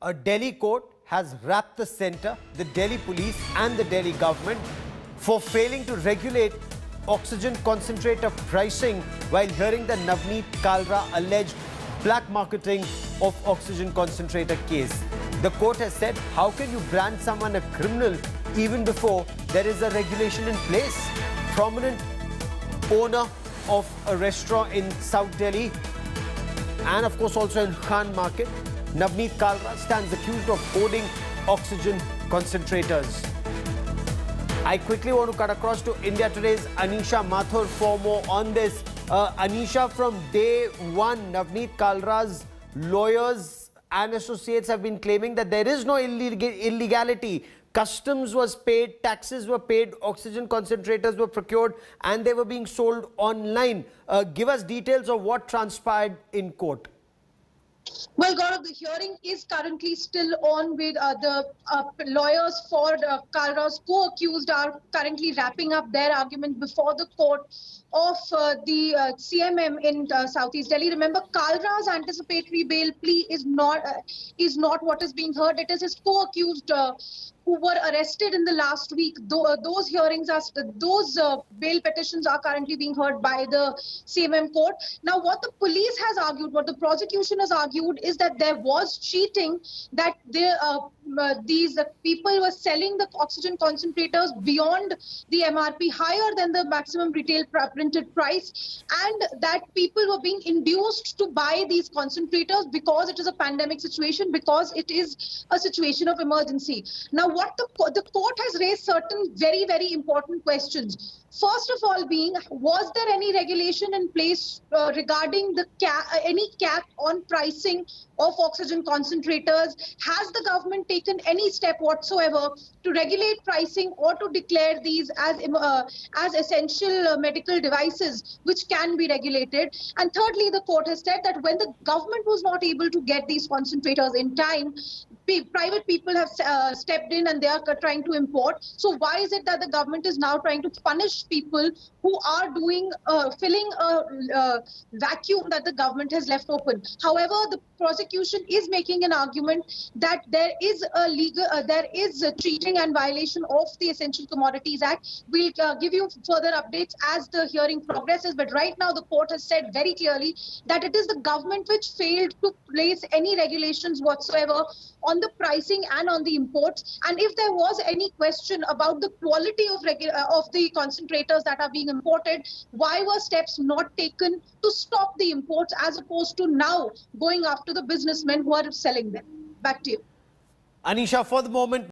A Delhi court has wrapped the centre, the Delhi police and the Delhi government for failing to regulate oxygen concentrator pricing while hearing the Navneet Kalra alleged black marketing of oxygen concentrator case. The court has said, how can you brand someone a criminal even before there is a regulation in place? Prominent owner of a restaurant in South Delhi and of course also in Khan Market, Navneet Kalra stands accused of hoarding oxygen concentrators. I quickly want to cut across to India Today's Anisha Mathur for more on this. Anisha, from day one, Navneet Kalra's lawyers and associates have been claiming that there is no illegality. Customs was paid, taxes were paid, oxygen concentrators were procured and they were being sold online. Give us details of what transpired in court. Well, Gaurav, the hearing is currently still on with the lawyers for Kalra's co-accused are currently wrapping up their argument before the court of the CMM in Southeast Delhi. Remember, Kalra's anticipatory bail plea is not what is being heard. It is his co-accused who were arrested in the last week. Those hearings are bail petitions are currently being heard by the CMM court. Now, what the police has argued, what the prosecution has argued, is that there was cheating, that these people were selling the oxygen concentrators beyond the MRP, higher than the maximum retail printed price, and that people were being induced to buy these concentrators because it is a pandemic situation, because it is a situation of emergency. Now, what the court has raised certain very, very important questions. First of all being, was there any regulation in place regarding the any cap on pricing of oxygen concentrators? Has the government taken any step whatsoever to regulate pricing or to declare these as essential medical devices which can be regulated? And thirdly, the court has said that when the government was not able to get these concentrators in time, private people have stepped in and they are trying to import. So why is it that the government is now trying to punish people who are filling a vacuum that the government has left open? However, the prosecution is making an argument that there is a cheating and violation of the Essential Commodities Act. We'll give you further updates as the hearing progresses, but right now the court has said very clearly that it is the government which failed to place any regulations whatsoever on the pricing and on the imports. And if there was any question about the quality of the concentrators that are being imported, why were steps not taken to stop the imports as opposed to now going after the businessmen who are selling them? Back to you. Anisha, for the moment,